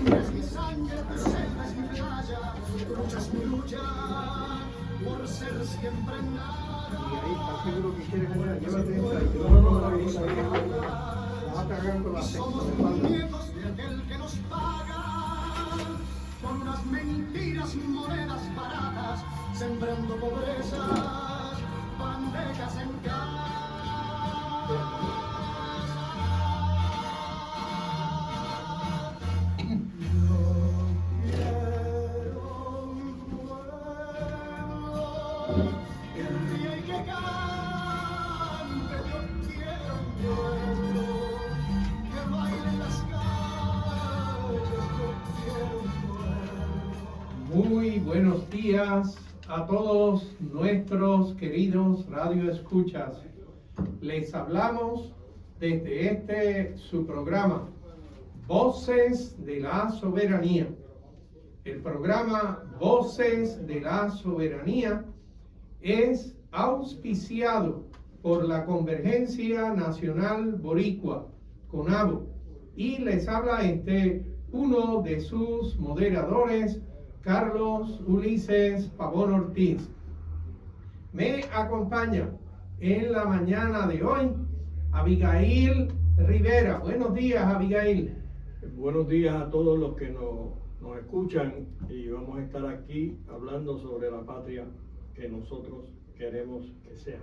sangre es mi sangre, tu selva es mi playa, tu lucha es mi lucha, por ser siempre nada. Y ahí está seguro que quieres allá, llévate esta y yo no la vista ahí. Vas a cargar con la Somos sexta de muñecos de aquel que nos paga con unas mentiras, monedas baratas, sembrando pobrezas, bandejas en casa. Muy buenos días a todos nuestros queridos radioescuchas. Les hablamos desde su programa, Voces de la Soberanía. El programa Voces de la Soberanía es auspiciado por la Convergencia Nacional Boricua, CONABO, y les habla uno de sus moderadores, Carlos Ulises Pavón Ortiz. Me acompaña en la mañana de hoy Abigail Rivera. Buenos días, Abigail. Buenos días a todos los que nos escuchan, y vamos a estar aquí hablando sobre la patria que nosotros queremos que sea.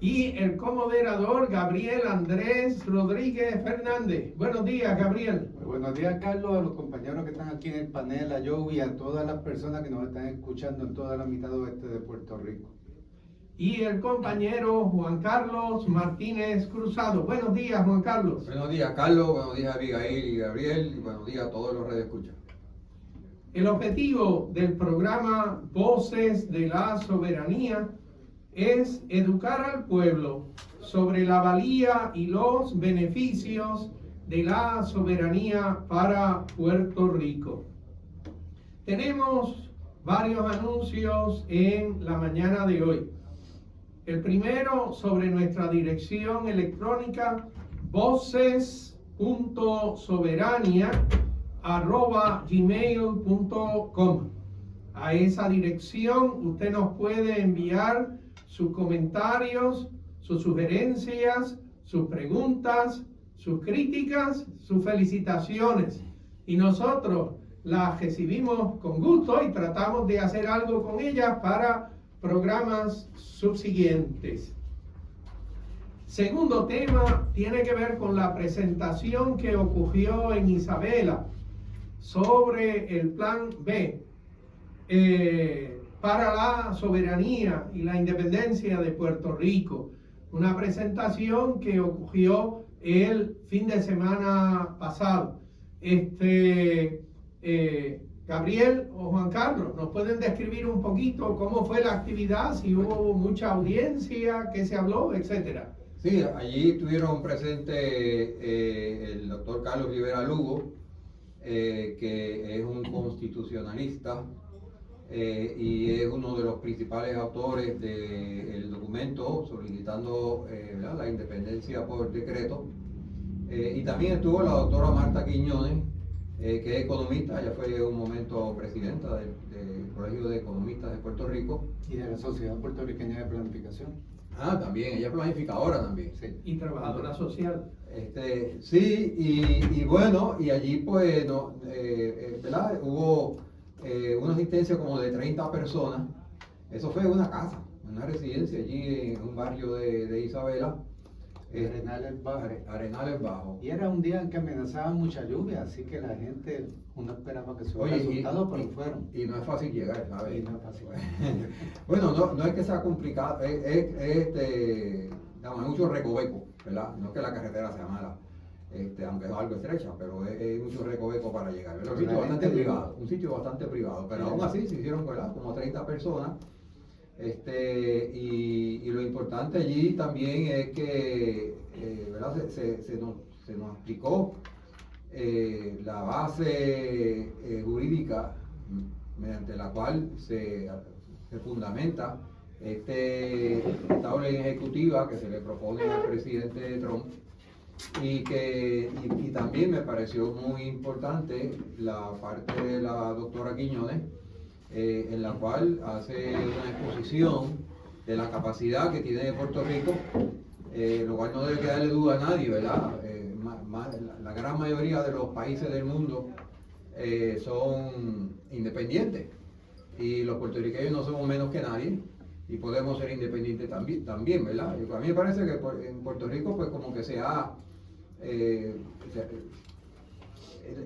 Y el comoderador Gabriel Andrés Rodríguez Fernández. Buenos días, Gabriel. Muy buenos días, Carlos, a los compañeros que están aquí en el panel, a Joe y a todas las personas que nos están escuchando en toda la mitad oeste de Puerto Rico. Y el compañero Juan Carlos Martínez Cruzado. Buenos días, Juan Carlos. Buenos días, Carlos. Buenos días, Abigail y Gabriel. Y buenos días a todos los radioescuchas. El objetivo del programa Voces de la Soberanía es educar al pueblo sobre la valía y los beneficios de la soberanía para Puerto Rico. Tenemos varios anuncios en la mañana de hoy. El primero sobre nuestra dirección electrónica voces.soberania@gmail.com. A esa dirección usted nos puede enviar sus comentarios, sus sugerencias, sus preguntas, sus críticas, sus felicitaciones. Y nosotros las recibimos con gusto y tratamos de hacer algo con ellas para programas subsiguientes. Segundo tema tiene que ver con la presentación que ocurrió en Isabela sobre el Plan B para la soberanía y la independencia de Puerto Rico. Una presentación que ocurrió el fin de semana pasado. Gabriel o Juan Carlos, ¿nos pueden describir un poquito cómo fue la actividad, si hubo mucha audiencia, qué se habló, etcétera? Sí, allí estuvieron presentes el doctor Carlos Rivera Lugo, que es un constitucionalista y es uno de los principales autores del documento solicitando la independencia por decreto. Y también estuvo la doctora Marta Quiñones, que es economista. Ella fue un momento presidenta del Colegio de Economistas de Puerto Rico. Y de la Sociedad Puertorriqueña de Planificación. También, ella es planificadora también. Sí. Y trabajadora social. Sí, y bueno, y allí pues, ¿verdad? Hubo una asistencia como de 30 personas. Eso fue una casa, una residencia allí en un barrio de Isabela. Arenales Bajo. Arenales Bajo. Y era un día en que amenazaba mucha lluvia, así que la gente no esperaba que se hubiera asustado, pero fueron. Y no es fácil llegar, ¿sabes? Y no es fácil. Bueno, no es que sea complicado, hay mucho recoveco, ¿verdad? No es que la carretera sea mala, aunque es algo estrecha, pero hay mucho recoveco para llegar. ¿Verdad? Un sitio bastante privado, pero aún así se hicieron, ¿verdad? Como 30 personas. Y lo importante allí también es que ¿verdad? Se nos explicó la base jurídica mediante la cual se fundamenta esta orden ejecutiva que se le propone al presidente Trump y también me pareció muy importante la parte de la doctora Quiñones, en la cual hace una exposición de la capacidad que tiene Puerto Rico, lo cual no debe quedarle duda a nadie, ¿verdad? La gran mayoría de los países del mundo son independientes y los puertorriqueños no somos menos que nadie y podemos ser independientes también, ¿verdad? Y a mí me parece que en Puerto Rico pues como que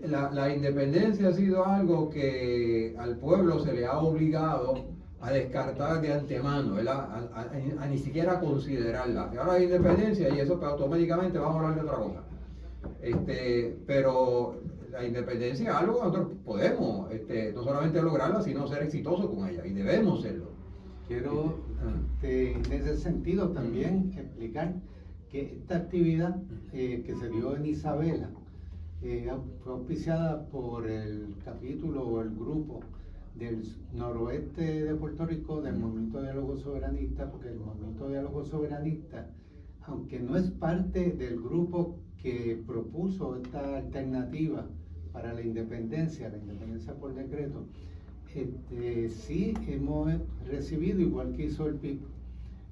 la independencia ha sido algo que al pueblo se le ha obligado a descartar de antemano, ¿verdad? A ni siquiera considerarla. Y ahora hay independencia y eso pues, automáticamente vamos a hablar de otra cosa. Pero la independencia es algo que nosotros podemos no solamente lograrla, sino ser exitosos con ella, y debemos serlo. Quiero, en ese sentido, también explicar que esta actividad que se dio en Isabela fue auspiciada por el capítulo o el grupo del noroeste de Puerto Rico del Movimiento de Diálogo Soberanista, porque el Movimiento de Diálogo Soberanista, aunque no es parte del grupo que propuso esta alternativa para la independencia por decreto, sí hemos recibido, igual que hizo el PIB,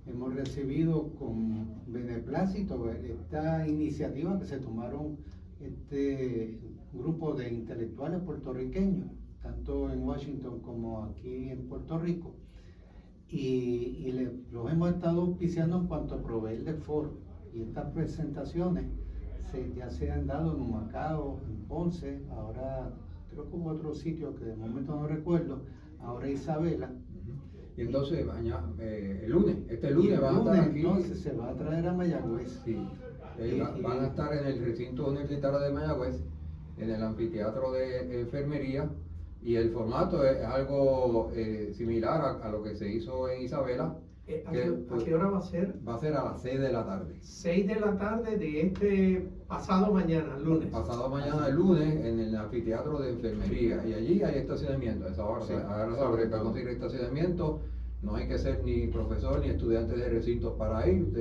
hemos recibido con beneplácito esta iniciativa que se tomaron este grupo de intelectuales puertorriqueños, tanto en Washington como aquí en Puerto Rico, y los hemos estado auspiciando en cuanto a proveer de foros, y estas presentaciones ya se han dado en Humacao, en Ponce, ahora creo que hubo otro sitio que de momento no recuerdo, ahora Isabela. Y entonces el lunes van a estar aquí. Entonces se va a traer a Mayagüez. Sí, van a estar en el recinto universitario de Mayagüez, en el anfiteatro de enfermería, y el formato es algo similar a lo que se hizo en Isabela. ¿A qué hora va a ser? Va a ser a las 6 de la tarde. 6 de la tarde de este pasado mañana, lunes. Pasado mañana, el lunes, en el anfiteatro de enfermería. Y allí hay estacionamiento. A esa hora se para conseguir estacionamiento. No hay que ser ni profesor ni estudiante de recintos para ir.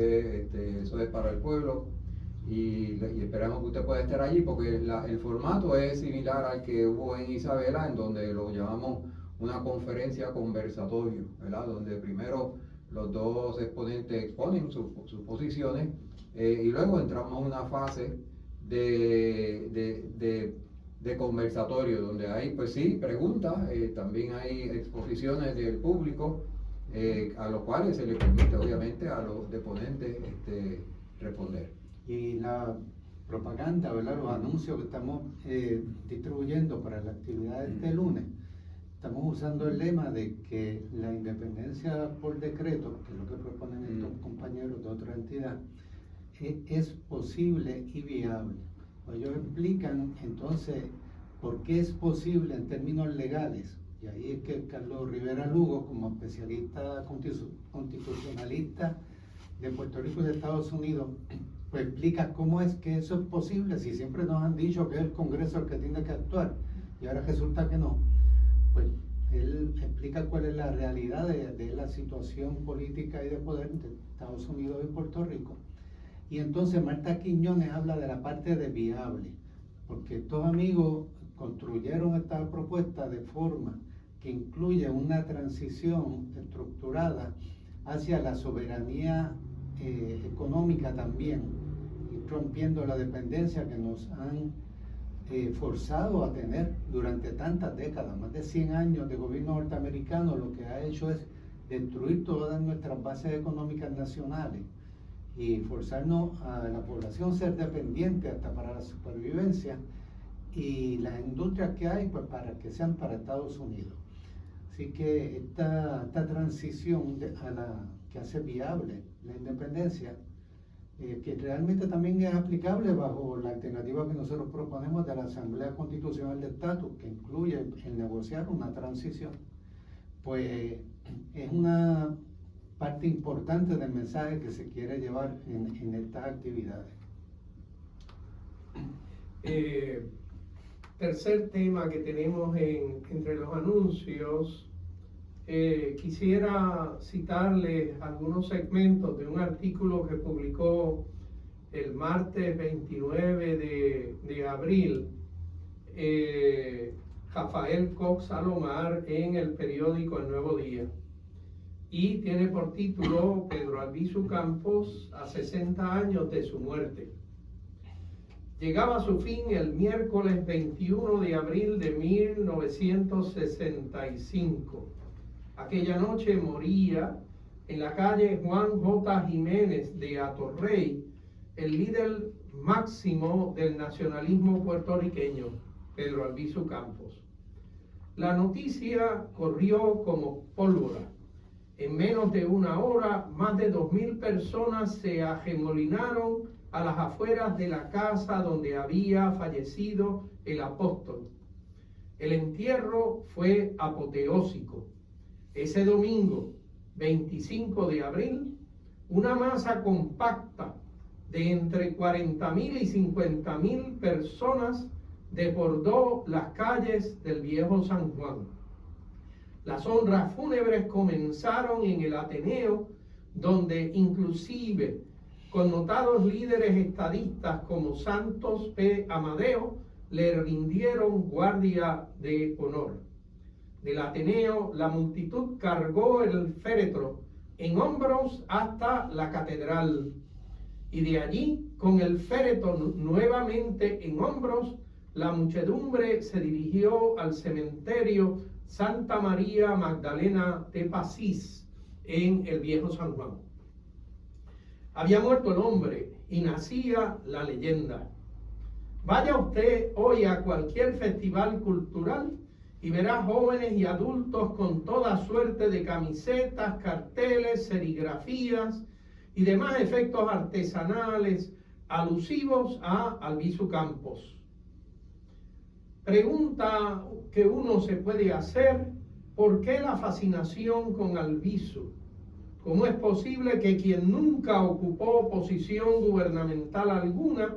Eso es para el pueblo. Y esperamos que usted pueda estar allí, porque el formato es similar al que hubo en Isabela, en donde lo llamamos una conferencia conversatorio, ¿verdad? Donde primero los dos exponentes exponen sus posiciones y luego entramos a una fase de conversatorio, donde hay, pues sí, preguntas, también hay exposiciones del público, a los cuales se les permite, obviamente, a los deponentes responder. Y la propaganda, ¿verdad? Los anuncios que estamos distribuyendo para la actividad de este lunes, estamos usando el lema de que la independencia por decreto, que es lo que proponen estos compañeros de otra entidad, es posible y viable. Ellos explican entonces por qué es posible en términos legales, y ahí es que Carlos Rivera Lugo, como especialista constitucionalista de Puerto Rico y de Estados Unidos, pues explica cómo es que eso es posible, si siempre nos han dicho que es el Congreso el que tiene que actuar, y ahora resulta que no. Pues él explica cuál es la realidad de la situación política y de poder de Estados Unidos y Puerto Rico. Y entonces Marta Quiñones habla de la parte de viable, porque estos amigos construyeron esta propuesta de forma que incluye una transición estructurada hacia la soberanía económica también, y rompiendo la dependencia que nos han forzado a tener durante tantas décadas, más de 100 años de gobierno norteamericano. Lo que ha hecho es destruir todas nuestras bases económicas nacionales y forzarnos a la población a ser dependiente hasta para la supervivencia, y las industrias que hay pues para que sean para Estados Unidos. Así que esta transición que hace viable la independencia, que realmente también es aplicable bajo la alternativa que nosotros proponemos de la Asamblea Constitucional de Estatus, que incluye el negociar una transición, pues es una parte importante del mensaje que se quiere llevar en estas actividades. Tercer tema que tenemos entre los anuncios, quisiera citarles algunos segmentos de un artículo que publicó el martes 29 de abril, Rafael Cox Salomar en el periódico El Nuevo Día. Y tiene por título Pedro Albizu Campos a 60 años de su muerte. Llegaba a su fin el miércoles 21 de abril de 1965. Aquella noche moría en la calle Juan J. Jiménez de Atorrey el líder máximo del nacionalismo puertorriqueño, Pedro Albizu Campos. La noticia corrió como pólvora. En menos de una hora, más de 2.000 personas se agemolinaron a las afueras de la casa donde había fallecido el apóstol. El entierro fue apoteósico. Ese domingo, 25 de abril, una masa compacta de entre 40.000 y 50.000 personas desbordó las calles del viejo San Juan. Las honras fúnebres comenzaron en el Ateneo, donde inclusive connotados líderes estadistas como Santos P. Amadeo le rindieron guardia de honor. Del Ateneo, la multitud cargó el féretro en hombros hasta la catedral, y de allí, con el féretro nuevamente en hombros, la muchedumbre se dirigió al cementerio Santa María Magdalena de Pasís en el viejo San Juan. Había muerto el hombre y nacía la leyenda. Vaya usted hoy a cualquier festival cultural y verá jóvenes y adultos con toda suerte de camisetas, carteles, serigrafías y demás efectos artesanales alusivos a Albizu Campos. Pregunta que uno se puede hacer: ¿por qué la fascinación con Albizu? ¿Cómo es posible que quien nunca ocupó posición gubernamental alguna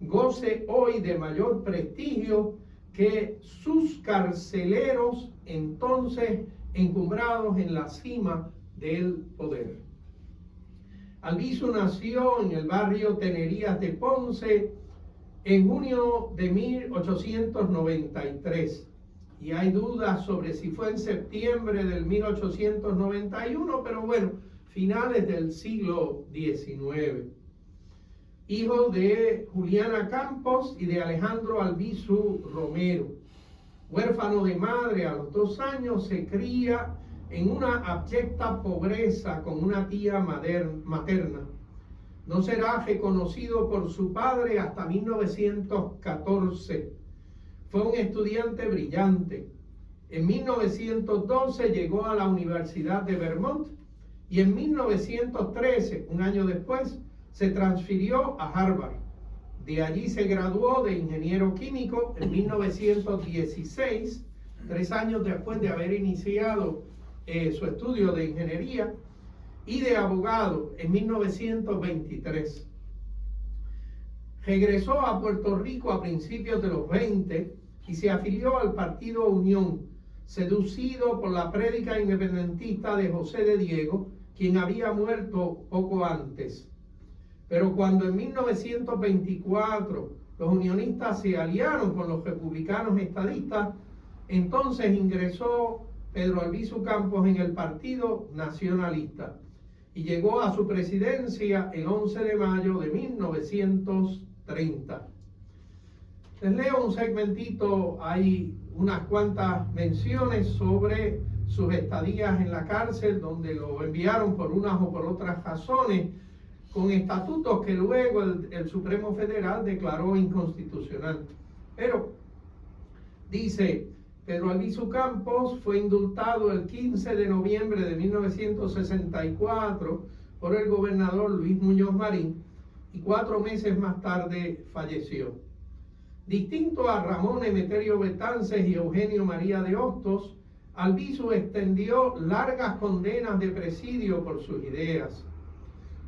goce hoy de mayor prestigio que sus carceleros entonces encumbrados en la cima del poder? Albizu nació en el barrio Tenerías de Ponce en junio de 1893, y hay dudas sobre si fue en septiembre del 1891, pero bueno, finales del siglo XIX. Hijo de Juliana Campos y de Alejandro Albizu Romero. Huérfano de madre a los 2 años, se cría en una abyecta pobreza con una tía materna. No será reconocido por su padre hasta 1914. Fue un estudiante brillante. En 1912 llegó a la Universidad de Vermont y en 1913, un año después, se transfirió a Harvard. De allí se graduó de ingeniero químico en 1916, 3 años después de haber iniciado su estudio de ingeniería, y de abogado en 1923. Regresó a Puerto Rico a principios de los 20 y se afilió al Partido Unión, seducido por la prédica independentista de José de Diego, quien había muerto poco antes. Pero cuando en 1924 los unionistas se aliaron con los republicanos estadistas, entonces ingresó Pedro Albizu Campos en el Partido Nacionalista y llegó a su presidencia el 11 de mayo de 1930. Les leo un segmentito, hay unas cuantas menciones sobre sus estadías en la cárcel, donde lo enviaron por unas o por otras razones, con estatutos que luego el Supremo Federal declaró inconstitucional. Pero dice: Pedro Albizu Campos fue indultado el 15 de noviembre de 1964 por el gobernador Luis Muñoz Marín y 4 meses más tarde falleció. Distinto a Ramón Emeterio Betances y Eugenio María de Hostos, Albizu extendió largas condenas de presidio por sus ideas.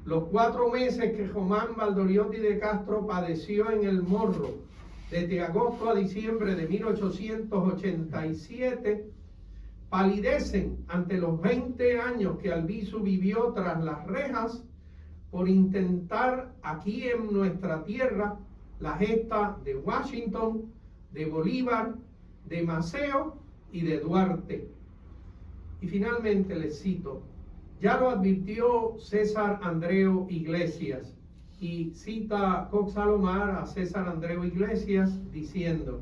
Los 4 meses que Román Valdoriotti de Castro padeció en el Morro, desde agosto a diciembre de 1887, palidecen ante los 20 años que Albizu vivió tras las rejas, por intentar aquí en nuestra tierra la gesta de Washington, de Bolívar, de Maceo y de Duarte. Y finalmente les cito, ya lo advirtió César Andreu Iglesias, y cita Cox Salomar a César Andreu Iglesias diciendo: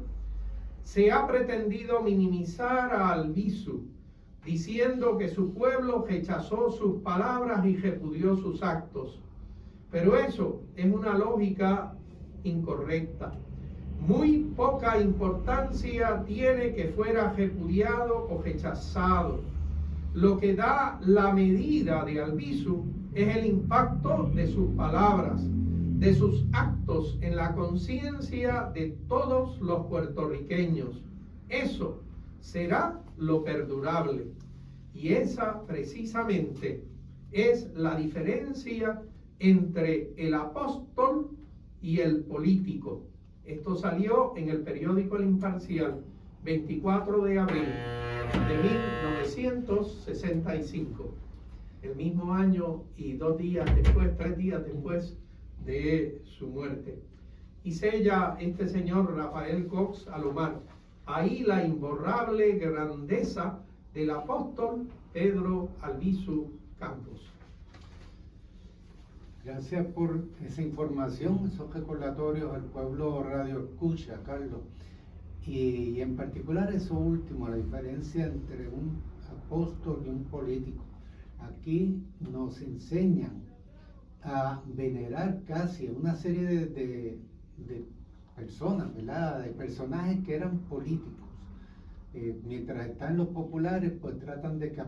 se ha pretendido minimizar a Albizu, diciendo que su pueblo rechazó sus palabras y repudió sus actos. Pero eso es una lógica incorrecta. Muy poca importancia tiene que fuera repudiado o rechazado. Lo que da la medida de Albizu es el impacto de sus palabras, de sus actos en la conciencia de todos los puertorriqueños. Eso será lo perdurable. Y esa precisamente es la diferencia entre el apóstol y el político. Esto salió en el periódico El Imparcial, 24 de abril de 1965, el mismo año y 3 días después de su muerte. Y sella este señor Rafael Cox Salomar, ahí la imborrable grandeza del apóstol Pedro Albizu Campos. Gracias por esa información, esos recordatorios al pueblo Radio Escucha, Carlos. Y en particular eso último, la diferencia entre un apóstol y un político. Aquí nos enseñan a venerar casi una serie de personas, ¿verdad? De personajes que eran políticos. Mientras están los populares, pues tratan de que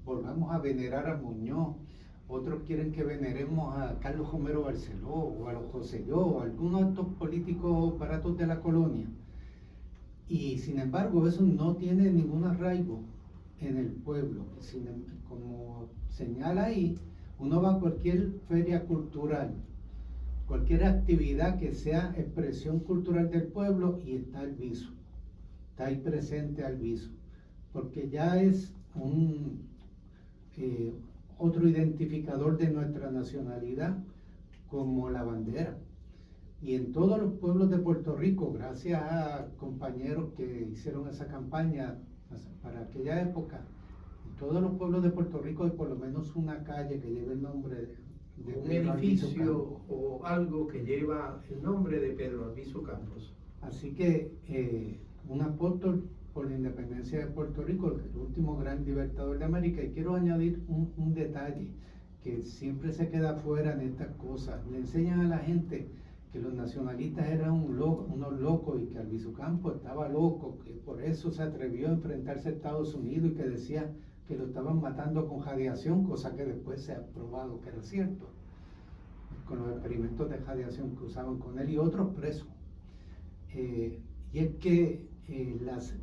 volvamos a venerar a Muñoz. Otros quieren que veneremos a Carlos Romero Barceló o a los Joselló o a algunos de estos políticos baratos de la colonia. Y sin embargo, eso no tiene ningún arraigo en el pueblo. Como señala ahí, uno va a cualquier feria cultural, cualquier actividad que sea expresión cultural del pueblo y está Albizu. Está ahí presente Albizu. Porque ya es otro identificador de nuestra nacionalidad, como la bandera. Y en todos los pueblos de Puerto Rico, gracias a compañeros que hicieron esa campaña para aquella época, en todos los pueblos de Puerto Rico hay por lo menos una calle que lleva el nombre de Un Pedro Albizu edificio Campos. o algo que lleva el nombre de Pedro Albizu Campos. Así que un apóstol por la independencia de Puerto Rico, el último gran libertador de América. Y quiero añadir un detalle que siempre se queda fuera en estas cosas. Le enseñan a la gente que los nacionalistas eran unos locos y que Albizu Campos estaba loco, que por eso se atrevió a enfrentarse a Estados Unidos y que decía que lo estaban matando con radiación, cosa que después se ha probado que era cierto, con los experimentos de radiación que usaban con él y otros presos. Y es que las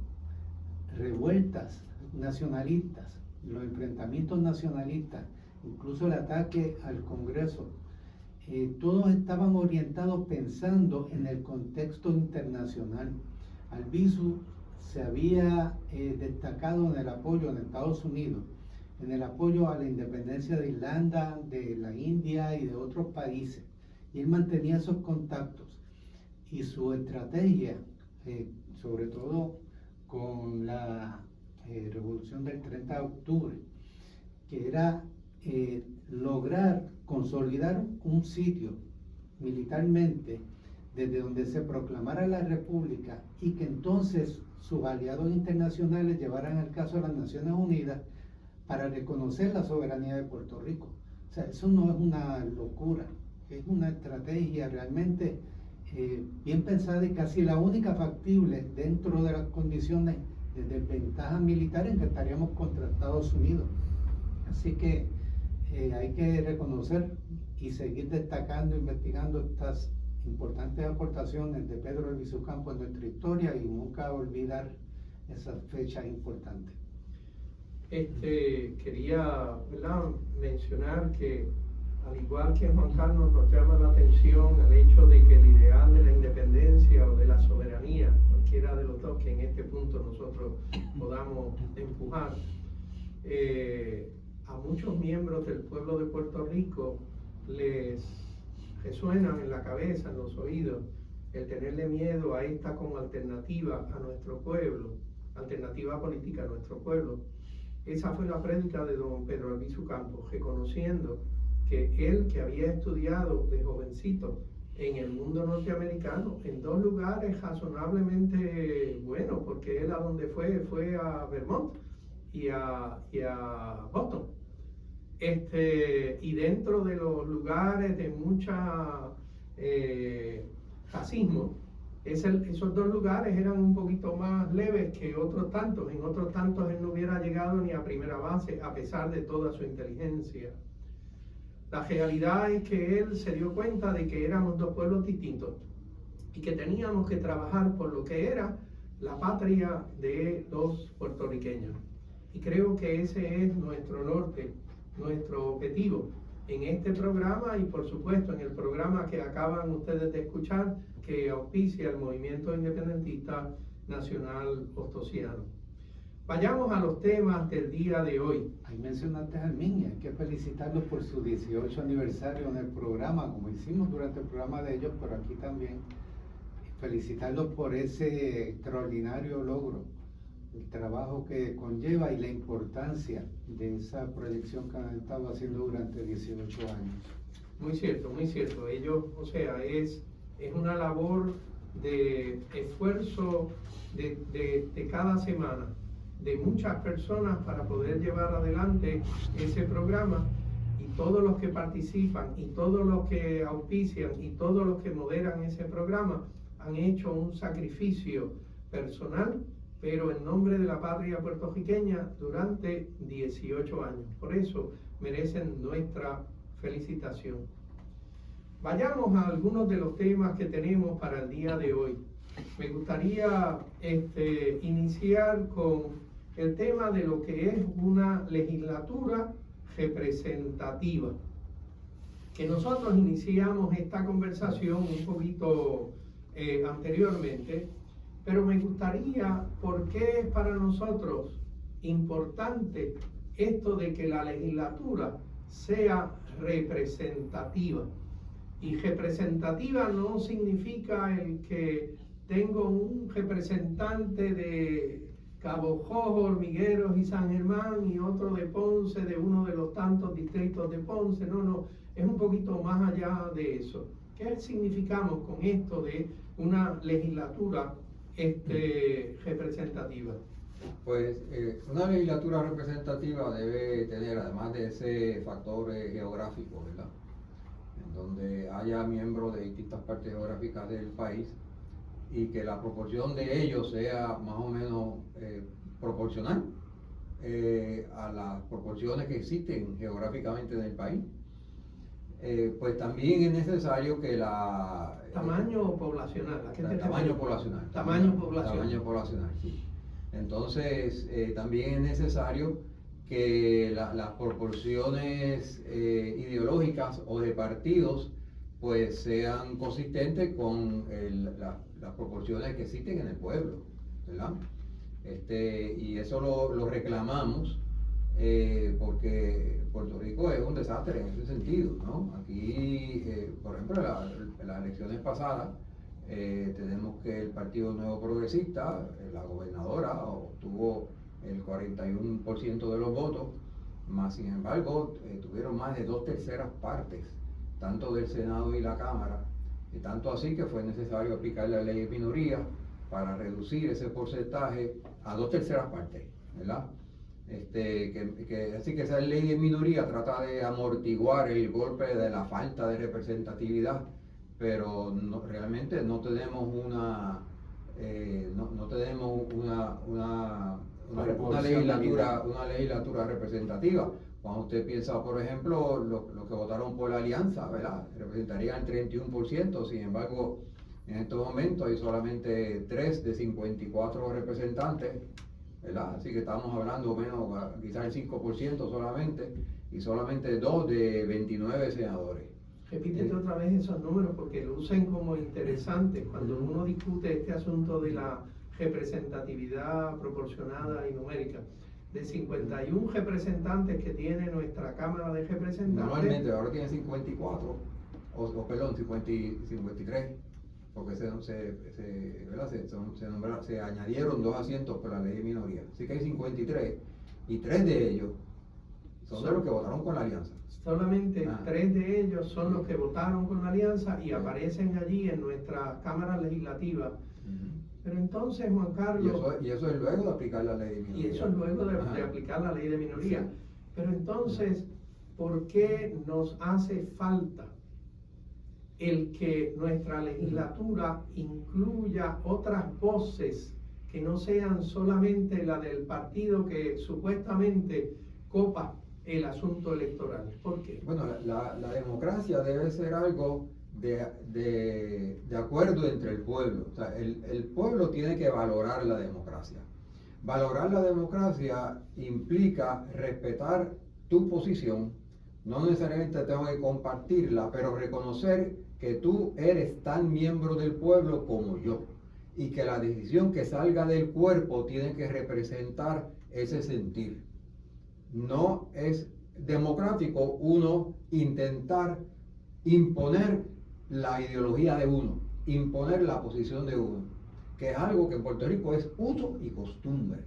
revueltas nacionalistas, los enfrentamientos nacionalistas, incluso el ataque al Congreso, todos estaban orientados pensando en el contexto internacional. Albizu se había destacado en el apoyo en Estados Unidos, en el apoyo a la independencia de Irlanda, de la India y de otros países. Y él mantenía esos contactos. Y su estrategia, sobre todo con la revolución del 30 de octubre, que era lograr consolidar un sitio militarmente desde donde se proclamara la república y que entonces sus aliados internacionales llevaran el caso a las Naciones Unidas para reconocer la soberanía de Puerto Rico. O sea, eso no es una locura, es una estrategia realmente bien pensada y casi la única factible dentro de las condiciones de desventaja militar en que estaríamos contra Estados Unidos. Así que hay que reconocer y seguir destacando, investigando estas importantes aportaciones de Pedro Albizu Campos en nuestra historia y nunca olvidar esas fechas importantes. Quería, ¿verdad?, mencionar que al igual que Juan Carlos nos llama la atención el hecho de que el ideal de la independencia o de la soberanía, cualquiera de los dos que en este punto nosotros podamos empujar, a muchos miembros del pueblo de Puerto Rico les resuenan en la cabeza, en los oídos, el tenerle miedo a esta como alternativa a nuestro pueblo, alternativa política a nuestro pueblo. Esa fue la prédica de don Pedro Albizu Campos, reconociendo que él, que había estudiado de jovencito en el mundo norteamericano, en dos lugares razonablemente buenos, porque él a donde fue a Vermont y a Boston. Y dentro de los lugares de mucha racismo, esos dos lugares eran un poquito más leves que otros tantos. En otros tantos él no hubiera llegado ni a primera base, a pesar de toda su inteligencia. La realidad es que él se dio cuenta de que éramos dos pueblos distintos y que teníamos que trabajar por lo que era la patria de los puertorriqueños. Y creo que ese es nuestro norte, nuestro objetivo en este programa y por supuesto en el programa que acaban ustedes de escuchar, que auspicia el Movimiento Independentista Nacional Ostosiano. Vayamos a los temas del día de hoy. Ahí mencionaste a Armin, hay que felicitarlos por su 18 aniversario en el programa, como hicimos durante el programa de ellos, pero aquí también felicitarlos por ese extraordinario logro, el trabajo que conlleva y la importancia de esa proyección que han estado haciendo durante 18 años. Muy cierto, muy cierto. Ellos, o sea, es una labor de esfuerzo de cada semana, de muchas personas para poder llevar adelante ese programa, y todos los que participan y todos los que auspician y todos los que moderan ese programa han hecho un sacrificio personal, pero en nombre de la patria puertorriqueña durante 18 años. Por eso merecen nuestra felicitación. Vayamos a algunos de los temas que tenemos para el día de hoy. Me gustaría iniciar con el tema de lo que es una legislatura representativa. Que nosotros iniciamos esta conversación un poquito anteriormente, pero me gustaría, ¿por qué es para nosotros importante esto de que la legislatura sea representativa? Y representativa no significa el que tengo un representante de Cabo Rojo, Hormigueros y San Germán y otro de Ponce, de uno de los tantos distritos de Ponce. No, es un poquito más allá de eso. ¿Qué significamos con esto de una legislatura representativa? Pues una legislatura representativa debe tener, además de ese factor geográfico, ¿verdad?, en donde haya miembros de distintas partes geográficas del país y que la proporción de ellos sea más o menos proporcional a las proporciones que existen geográficamente en el país. Pues también es necesario que la... Tamaño poblacional. ¿A qué te tamaño poblacional. Tamaño poblacional. Tamaño poblacional, sí. Entonces, también es necesario que las proporciones ideológicas o de partidos pues sean consistentes con las proporciones que existen en el pueblo, ¿verdad? Y eso lo reclamamos porque Puerto Rico es un desastre en ese sentido, ¿no? Aquí, por ejemplo, en las elecciones pasadas, tenemos que el Partido Nuevo Progresista, la gobernadora, obtuvo el 41% de los votos, más sin embargo tuvieron más de 2/3 partes, tanto del Senado y la Cámara, y tanto así que fue necesario aplicar la ley de minoría para reducir ese porcentaje a 2/3 partes, ¿verdad? Así que esa ley de minoría trata de amortiguar el golpe de la falta de representatividad, pero realmente no tenemos una legislatura representativa. Cuando usted piensa, por ejemplo, los que votaron por la alianza, ¿verdad?, representarían el 31%, sin embargo, en estos momentos hay solamente 3 de 54 representantes, ¿verdad? Así que estamos hablando menos, quizás el 5% solamente, y solamente 2 de 29 senadores. Repítete otra vez esos números porque lucen como interesantes cuando uno discute este asunto de la representatividad proporcionada y numérica. de 51 representantes que tiene nuestra Cámara de Representantes. Normalmente ahora tiene 54, perdón, 53, porque se añadieron 2 asientos por la ley de minoría. Así que hay 53 y 3 de ellos son de los que votaron con la alianza. Solamente 3 de ellos son los que votaron con la alianza y aparecen allí en nuestra Cámara Legislativa. Pero entonces, Juan Carlos... Y eso es luego de aplicar la ley de minoría. Y eso es luego de aplicar la ley de minoría. Sí. Pero entonces, ¿por qué nos hace falta el que nuestra legislatura incluya otras voces que no sean solamente la del partido que supuestamente copa el asunto electoral? ¿Por qué? Bueno, la democracia debe ser algo de acuerdo entre el pueblo. O sea, el pueblo tiene que valorar la democracia. Valorar la democracia implica respetar tu posición. No necesariamente tengo que compartirla, pero reconocer que tú eres tan miembro del pueblo como yo. Y que la decisión que salga del cuerpo tiene que representar ese sentir. No es democrático uno intentar imponer la ideología de uno, imponer la posición de uno, que es algo que en Puerto Rico es uso y costumbre,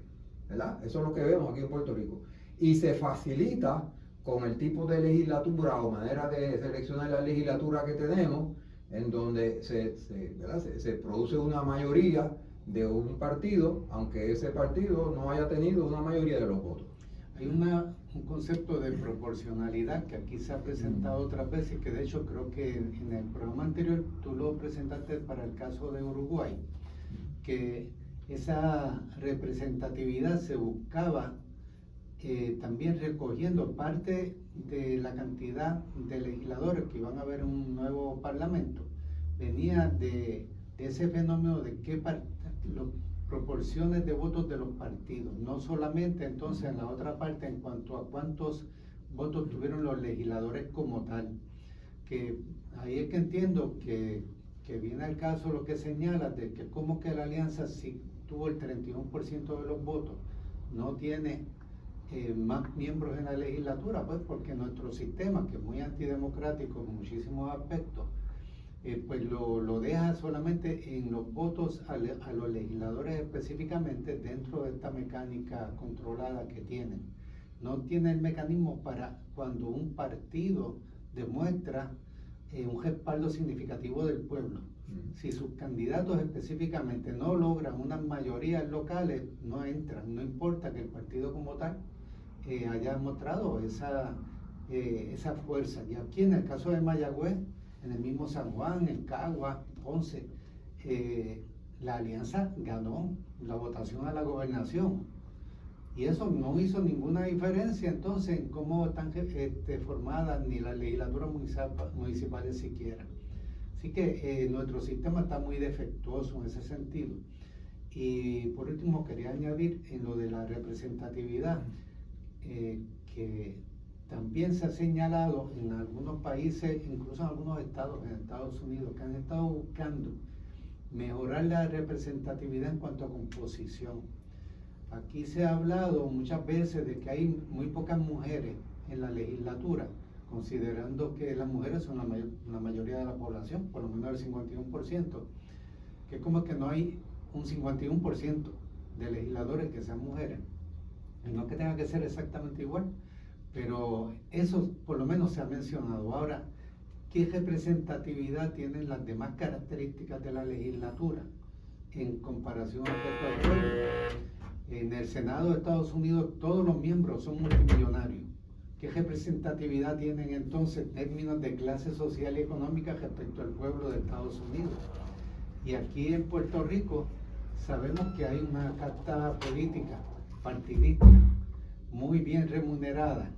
¿verdad? Eso es lo que vemos aquí en Puerto Rico. Y se facilita con el tipo de legislatura o manera de seleccionar la legislatura que tenemos, en donde se produce una mayoría de un partido, aunque ese partido no haya tenido una mayoría de los votos. Hay un concepto de proporcionalidad que aquí se ha presentado otras veces, que de hecho creo que en el programa anterior tú lo presentaste para el caso de Uruguay, que esa representatividad se buscaba también recogiendo parte de la cantidad de legisladores que iban a haber en un nuevo parlamento. Venía de ese fenómeno de qué proporciones de votos de los partidos, no solamente entonces en la otra parte en cuanto a cuántos votos tuvieron los legisladores como tal, que ahí es que entiendo que viene al caso lo que señala de que como que la alianza sí tuvo el 31% de los votos, no tiene más miembros en la legislatura, pues porque nuestro sistema, que es muy antidemocrático en muchísimos aspectos, pues lo deja solamente en los votos a los legisladores específicamente dentro de esta mecánica controlada que tienen. No tiene el mecanismo para cuando un partido demuestra un respaldo significativo del pueblo. Si sus candidatos específicamente no logran unas mayorías locales, no entran, no importa que el partido como tal haya mostrado esa fuerza. Y aquí en el caso de Mayagüez, en el mismo San Juan, en Cagua, Ponce, la alianza ganó la votación a la gobernación. Y eso no hizo ninguna diferencia entonces en cómo están formadas ni las legislaturas municipales siquiera. Así que nuestro sistema está muy defectuoso en ese sentido. Y por último quería añadir en lo de la representatividad, que también se ha señalado en algunos países, incluso en algunos estados, en Estados Unidos, que han estado buscando mejorar la representatividad en cuanto a composición. Aquí se ha hablado muchas veces de que hay muy pocas mujeres en la legislatura, considerando que las mujeres son la mayoría de la población, por lo menos el 51%, que es como que no hay un 51% de legisladores que sean mujeres. Y no que tenga que ser exactamente igual, pero eso por lo menos se ha mencionado. Ahora, ¿qué representatividad tienen las demás características de la legislatura en comparación al resto del pueblo? En el Senado de Estados Unidos todos los miembros son multimillonarios. ¿Qué representatividad tienen entonces en términos de clase social y económica respecto al pueblo de Estados Unidos? Y aquí en Puerto Rico sabemos que hay una casta política partidista muy bien remunerada,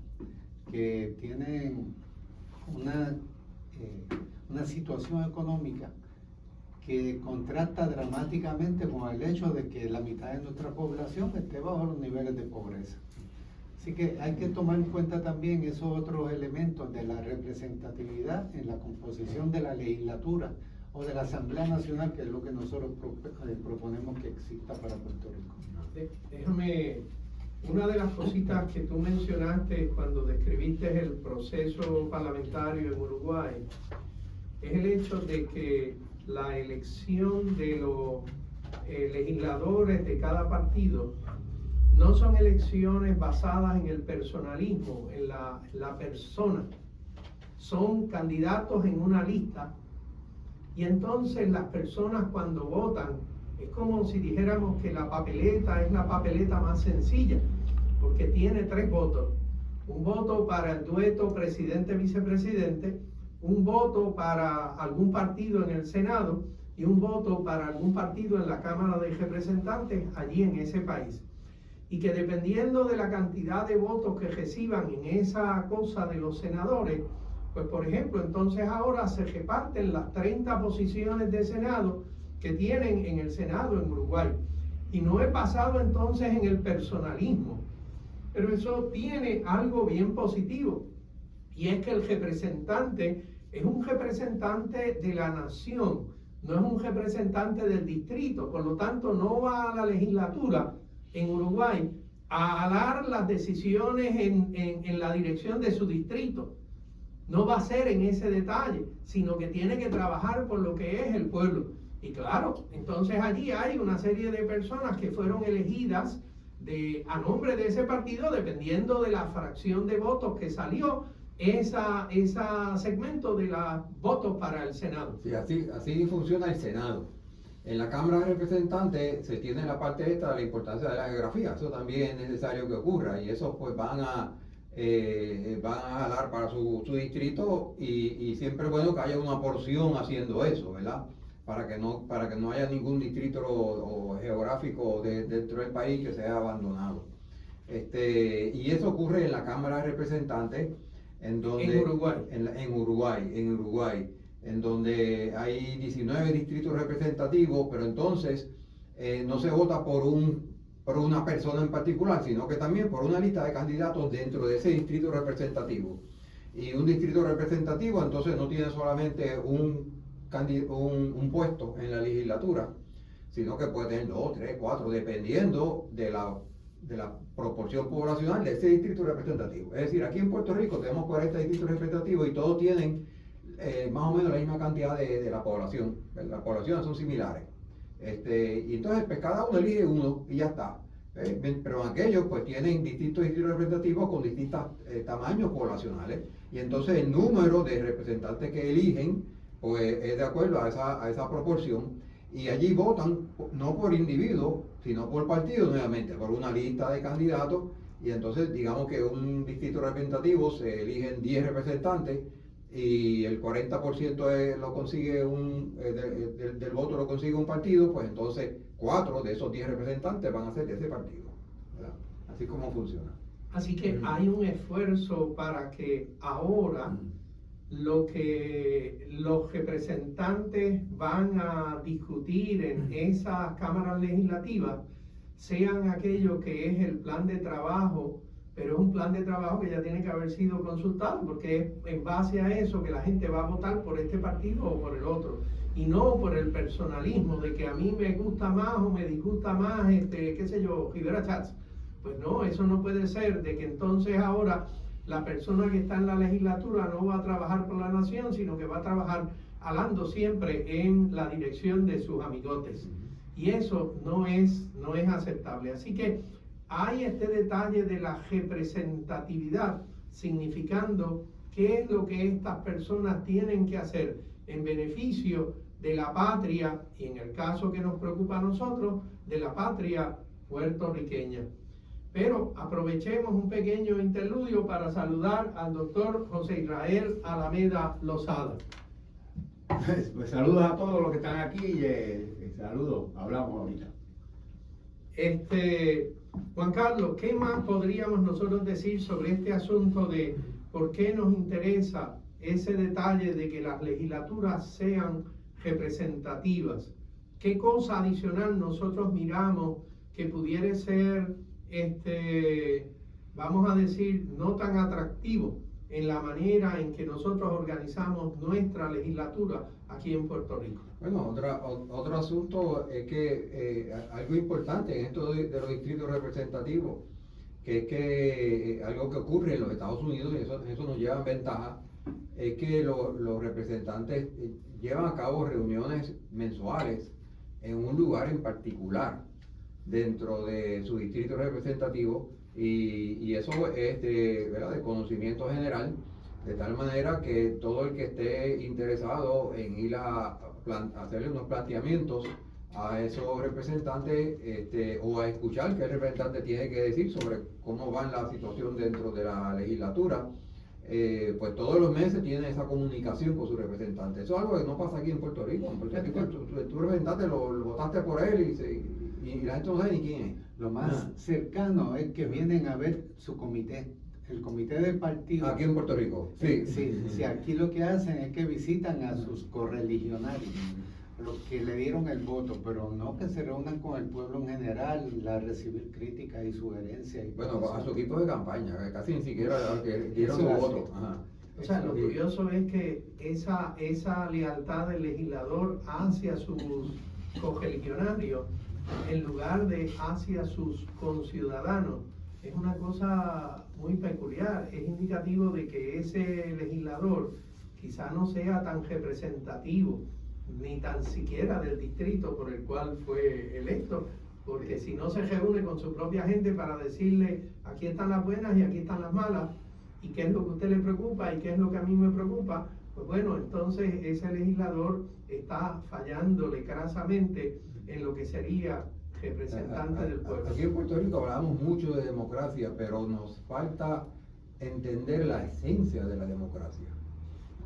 que tienen una situación económica que contrasta dramáticamente con el hecho de que la mitad de nuestra población esté bajo los niveles de pobreza. Así que hay que tomar en cuenta también esos otros elementos de la representatividad en la composición de la legislatura o de la Asamblea Nacional, que es lo que nosotros proponemos que exista para Puerto Rico. Déjame Una de las cositas que tú mencionaste cuando describiste el proceso parlamentario en Uruguay es el hecho de que la elección de los legisladores de cada partido no son elecciones basadas en el personalismo, en la persona. Son candidatos en una lista y entonces las personas cuando votan es como si dijéramos que la papeleta es la papeleta más sencilla, porque tiene 3 votos. Un voto para el dueto presidente-vicepresidente, un voto para algún partido en el Senado y un voto para algún partido en la Cámara de Representantes allí en ese país. Y que dependiendo de la cantidad de votos que reciban en esa cosa de los senadores, pues por ejemplo, entonces ahora se reparten las 30 posiciones de Senado que tienen en el Senado en Uruguay. Y no es basado entonces en el personalismo, pero eso tiene algo bien positivo, y es que el representante es un representante de la nación, no es un representante del distrito, por lo tanto no va a la legislatura en Uruguay a dar las decisiones en la dirección de su distrito. No va a ser en ese detalle, sino que tiene que trabajar por lo que es el pueblo. Y claro, entonces allí hay una serie de personas que fueron elegidas a nombre de ese partido, dependiendo de la fracción de votos que salió esa segmento de los votos para el Senado. Sí, así funciona el Senado. En la Cámara de Representantes se tiene la parte esta de la importancia de la geografía. Eso también es necesario que ocurra, y eso pues van a jalar para su distrito, y siempre es bueno que haya una porción haciendo eso, ¿verdad? Para que no haya ningún distrito o geográfico dentro del país que sea abandonado. Y eso ocurre en la Cámara de Representantes, en Uruguay, en donde hay 19 distritos representativos, pero entonces no se vota por una persona en particular, sino que también por una lista de candidatos dentro de ese distrito representativo. Y un distrito representativo entonces no tiene solamente un puesto en la legislatura, sino que puede tener 2, 3, 4, dependiendo de la proporción poblacional de ese distrito representativo. Es decir, aquí en Puerto Rico tenemos 40 distritos representativos y todos tienen más o menos la misma cantidad de la población. Las poblaciones son similares. Y entonces pues cada uno elige uno y ya está. Pero aquellos pues tienen distintos distritos representativos con distintos tamaños poblacionales, y entonces el número de representantes que eligen pues es de acuerdo a esa proporción, y allí votan no por individuo, sino por partido, nuevamente, por una lista de candidatos. Y entonces digamos que un distrito representativo se eligen 10 representantes y el 40% lo consigue del voto lo consigue un partido, pues entonces 4 de esos 10 representantes van a ser de ese partido, ¿verdad? Así como funciona. Así que hay un esfuerzo para que ahora lo que los representantes van a discutir en esas cámaras legislativas sean aquello que es el plan de trabajo, pero es un plan de trabajo que ya tiene que haber sido consultado, porque es en base a eso que la gente va a votar por este partido o por el otro, y no por el personalismo de que a mí me gusta más o me disgusta más, qué sé yo, Rivera Chats. Pues no, eso no puede ser, de que entonces ahora la persona que está en la legislatura no va a trabajar por la nación, sino que va a trabajar hablando siempre en la dirección de sus amigotes. Y eso no es aceptable. Así que hay este detalle de la representatividad, significando qué es lo que estas personas tienen que hacer en beneficio de la patria, y en el caso que nos preocupa a nosotros, de la patria puertorriqueña. Pero aprovechemos un pequeño interludio para saludar al doctor José Israel Alameda Lozada. Pues saludos a todos los que están aquí, saludos, hablamos ahorita. Juan Carlos, ¿qué más podríamos nosotros decir sobre este asunto de por qué nos interesa ese detalle de que las legislaturas sean representativas? ¿Qué cosa adicional nosotros miramos que pudiera ser vamos a decir, no tan atractivo en la manera en que nosotros organizamos nuestra legislatura aquí en Puerto Rico? Bueno, otro asunto es que algo importante en esto de los distritos representativos que es que algo que ocurre en los Estados Unidos, y eso nos lleva en ventaja, es que los representantes llevan a cabo reuniones mensuales en un lugar en particular dentro de su distrito representativo, y eso es de conocimiento general, de tal manera que todo el que esté interesado en ir a hacerle unos planteamientos a esos representantes o a escuchar qué el representante tiene que decir sobre cómo va la situación dentro de la legislatura, pues todos los meses tiene esa comunicación con su representante. Eso es algo que no pasa aquí en Puerto Rico. En Puerto Rico tu representante lo votaste por él y la gente no sabe ni quién es. Lo más cercano es que vienen a ver su comité, el comité del partido. Aquí en Puerto Rico, sí. Sí, aquí lo que hacen es que visitan a sus correligionarios, los que le dieron el voto, pero no que se reúnan con el pueblo en general a recibir críticas y sugerencias. Bueno, a su equipo de campaña, que casi ni siquiera que dieron su Eso voto. hace. Ajá. O sea, lo curioso es que esa lealtad del legislador hacia sus correligionarios, en lugar de hacia sus conciudadanos, es una cosa muy peculiar. Es indicativo de que ese legislador quizá no sea tan representativo, ni tan siquiera del distrito por el cual fue electo, porque si no se reúne con su propia gente para decirle aquí están las buenas y aquí están las malas, y qué es lo que a usted le preocupa y qué es lo que a mí me preocupa, pues bueno, entonces ese legislador está fallándole crasamente en lo que sería representante del pueblo. Aquí en Puerto Rico hablamos mucho de democracia, pero nos falta entender la esencia de la democracia.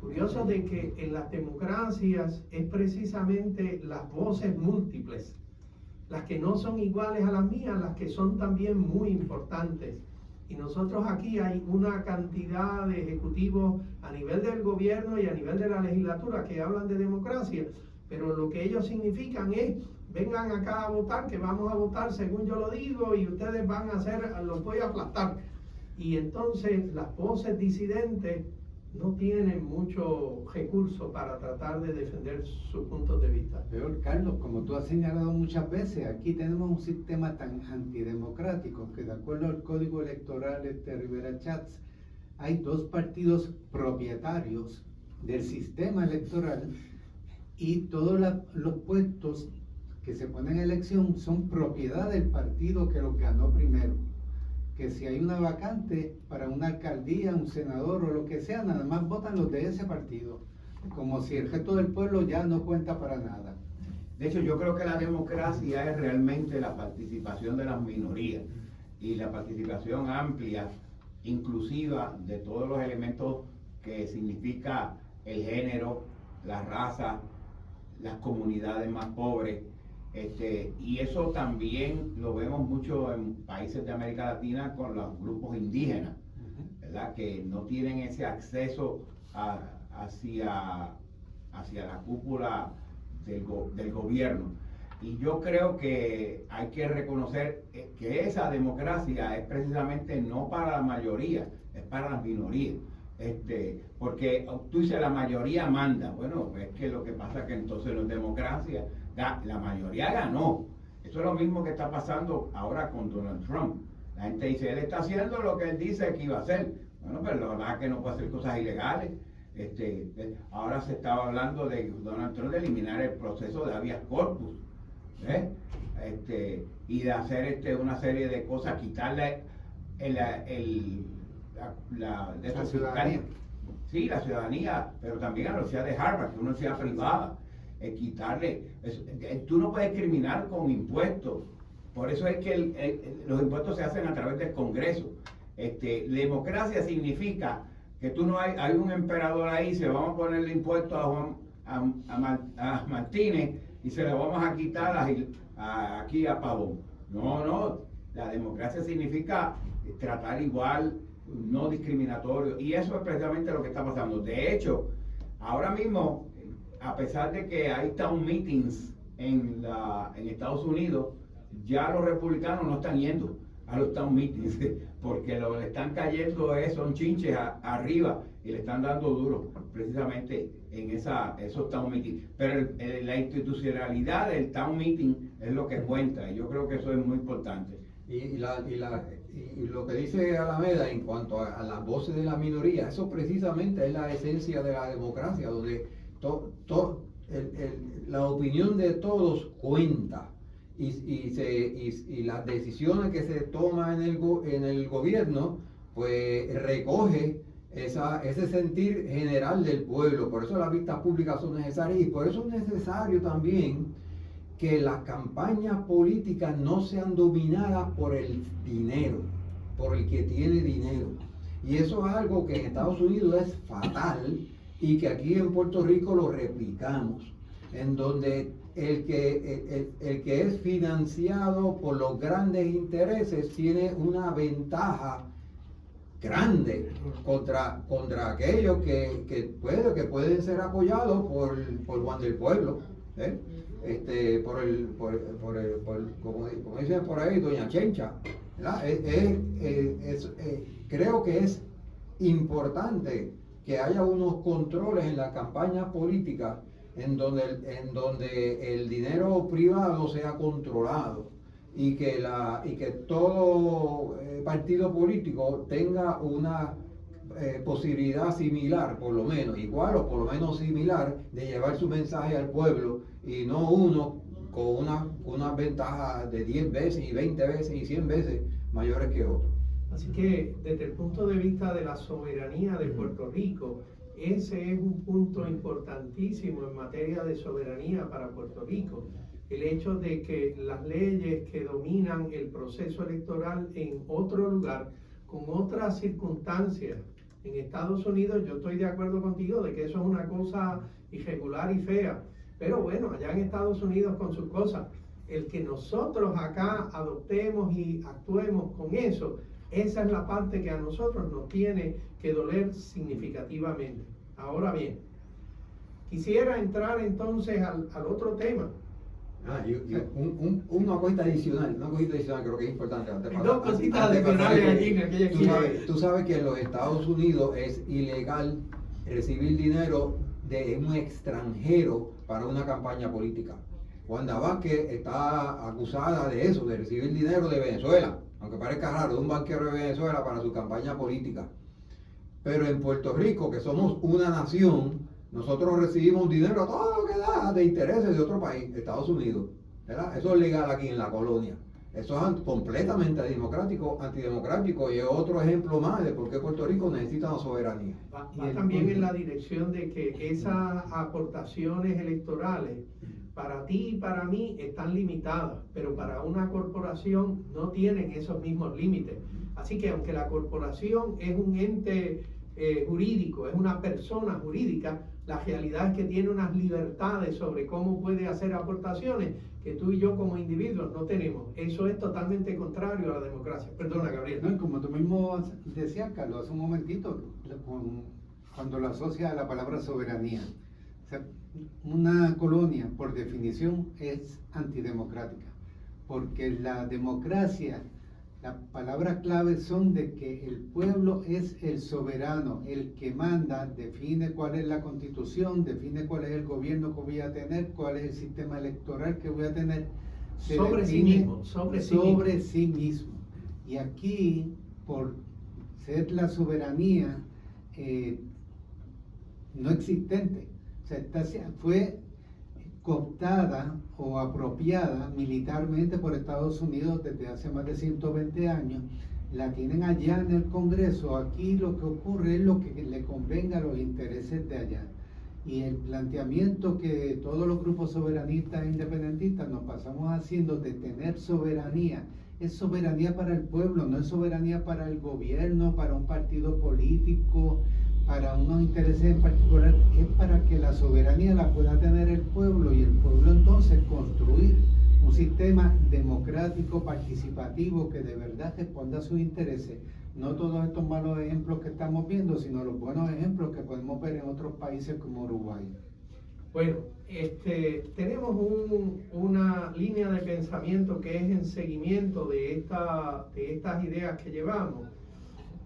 Curioso de que en las democracias es precisamente las voces múltiples, las que no son iguales a las mías, las que son también muy importantes. Y nosotros aquí hay una cantidad de ejecutivos a nivel del gobierno y a nivel de la legislatura que hablan de democracia, pero lo que ellos significan es: vengan acá a votar, que vamos a votar según yo lo digo y ustedes van a hacer, los voy a aplastar. Y entonces las voces disidentes no tienen mucho recurso para tratar de defender sus puntos de vista. Peor, Carlos, como tú has señalado muchas veces, aquí tenemos un sistema tan antidemocrático que, de acuerdo al Código Electoral Rivera Chats, hay dos partidos propietarios del sistema electoral y todos los puestos que se ponen en elección son propiedad del partido que los ganó primero. Que si hay una vacante para una alcaldía, un senador o lo que sea, nada más votan los de ese partido, como si el resto del pueblo ya no cuenta para nada. De hecho, yo creo que la democracia es realmente la participación de las minorías y la participación amplia, inclusiva, de todos los elementos que significa el género, la raza, las comunidades más pobres. Y eso también lo vemos mucho en países de América Latina con los grupos indígenas, ¿verdad? Que no tienen ese acceso hacia la cúpula del gobierno. Y yo creo que hay que reconocer que esa democracia es precisamente no para la mayoría, es para las minorías. Porque tú dices la mayoría manda. Bueno, es que lo que pasa es que entonces no es democracia. La mayoría ganó. Eso es lo mismo que está pasando ahora con Donald Trump. La gente dice, él está haciendo lo que él dice que iba a hacer. Bueno, pero la verdad es que no puede hacer cosas ilegales. Ahora se estaba hablando de Donald Trump de eliminar el proceso de habeas corpus. Y de hacer una serie de cosas, quitarle la ciudadanía. Sí, la ciudadanía, pero también a la Universidad de Harvard, que es una universidad privada. Tú no puedes discriminar con impuestos. Por eso es que los impuestos se hacen a través del Congreso. Democracia significa que tú no hay un emperador ahí, se vamos a ponerle impuestos a Martínez y se lo vamos a quitar aquí a Pavón. No, la democracia significa tratar igual, no discriminatorio, y eso es precisamente lo que está pasando. De hecho, ahora mismo, a pesar de que hay town meetings en Estados Unidos, ya los republicanos no están yendo a los town meetings, porque lo que le están cayendo son chinches arriba y le están dando duro precisamente en esos town meetings. Pero la institucionalidad del town meeting es lo que cuenta, y yo creo que eso es muy importante. Y lo que dice Alameda en cuanto a las voces de la minoría, eso precisamente es la esencia de la democracia, donde la opinión de todos cuenta y las decisiones que se toman en el gobierno, pues recoge ese sentir general del pueblo. Por eso las vistas públicas son necesarias y por eso es necesario también que las campañas políticas no sean dominadas por el dinero, por el que tiene dinero. Y eso es algo que en Estados Unidos es fatal y que aquí en Puerto Rico lo replicamos, en donde el que es financiado por los grandes intereses tiene una ventaja grande contra aquellos que pueden ser apoyados por Juan del Pueblo, como dicen por ahí, Doña Chencha, ¿verdad? Creo que es importante que haya unos controles en las campañas políticas en donde el dinero privado sea controlado y que todo partido político tenga una posibilidad similar, por lo menos, igual o por lo menos similar, de llevar su mensaje al pueblo y no uno con una ventaja de 10 veces y 20 veces y 100 veces mayores que otro. Así que desde el punto de vista de la soberanía de Puerto Rico, ese es un punto importantísimo en materia de soberanía para Puerto Rico. El hecho de que las leyes que dominan el proceso electoral en otro lugar, con otras circunstancias, en Estados Unidos, yo estoy de acuerdo contigo de que eso es una cosa irregular y fea, pero bueno, allá en Estados Unidos con sus cosas, el que nosotros acá adoptemos y actuemos con eso, esa es la parte que a nosotros nos tiene que doler significativamente. Ahora bien, quisiera entrar entonces al otro tema. Una cosita adicional creo que es importante. Dos cositas adicionales allí en aquella esquina. Tú sabes que en los Estados Unidos es ilegal recibir dinero de un extranjero para una campaña política. Wanda Vázquez está acusada de eso, de recibir dinero de Venezuela, aunque parezca raro, de un banquero de Venezuela para su campaña política. Pero en Puerto Rico, que somos una nación, nosotros recibimos dinero a todo lo que da de intereses de otro país, Estados Unidos, ¿verdad? Eso es legal aquí en la colonia. Eso es completamente antidemocrático y es otro ejemplo más de por qué Puerto Rico necesita una soberanía. Va también en la dirección de que esas aportaciones electorales para ti y para mí están limitadas, pero para una corporación no tienen esos mismos límites. Así que aunque la corporación es un ente jurídico, es una persona jurídica, la realidad es que tiene unas libertades sobre cómo puede hacer aportaciones que tú y yo como individuos no tenemos. Eso es totalmente contrario a la democracia. Perdona, Gabriel. No, como tú mismo decías, Carlos, hace un momentito, cuando lo asocia a la palabra soberanía. O sea, una colonia, por definición, es antidemocrática, porque la democracia, las palabras claves son de que el pueblo es el soberano, el que manda, define cuál es la constitución, define cuál es el gobierno que voy a tener, cuál es el sistema electoral que voy a tener. Sobre sí mismo. Y aquí, por ser la soberanía no existente, o sea, fue cooptada o apropiada militarmente por Estados Unidos desde hace más de 120 años, la tienen allá en el Congreso. Aquí lo que ocurre es lo que le convenga a los intereses de allá. Y el planteamiento que todos los grupos soberanistas e independentistas nos pasamos haciendo de tener soberanía, es soberanía para el pueblo, no es soberanía para el gobierno, para un partido político, para unos intereses en particular, es para que la soberanía la pueda tener el pueblo y el pueblo entonces construir un sistema democrático, participativo, que de verdad responda a sus intereses. No todos estos malos ejemplos que estamos viendo, sino los buenos ejemplos que podemos ver en otros países como Uruguay. Bueno, tenemos una línea de pensamiento que es en seguimiento de estas ideas que llevamos.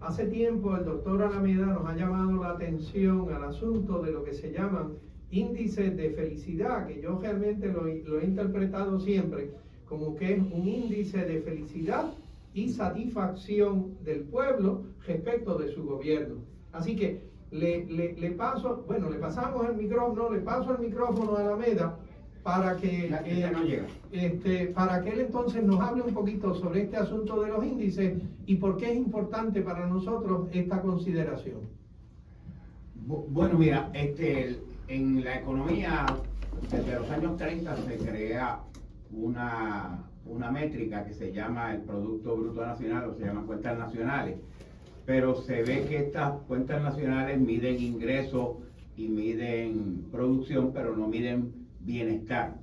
Hace tiempo el doctor Alameda nos ha llamado la atención al asunto de lo que se llaman índices de felicidad, que yo realmente lo he interpretado siempre como que es un índice de felicidad y satisfacción del pueblo respecto de su gobierno. Así que le paso, bueno, le pasamos el micrófono, le paso el micrófono a Alameda para que, No llega. para que él entonces nos hable un poquito sobre este asunto de los índices y por qué es importante para nosotros esta consideración. Bueno, mira, en la economía, desde los años 30 se crea una métrica que se llama el Producto Bruto Nacional, o se llama cuentas nacionales, pero se ve que estas cuentas nacionales miden ingresos y miden producción, pero no miden bienestar.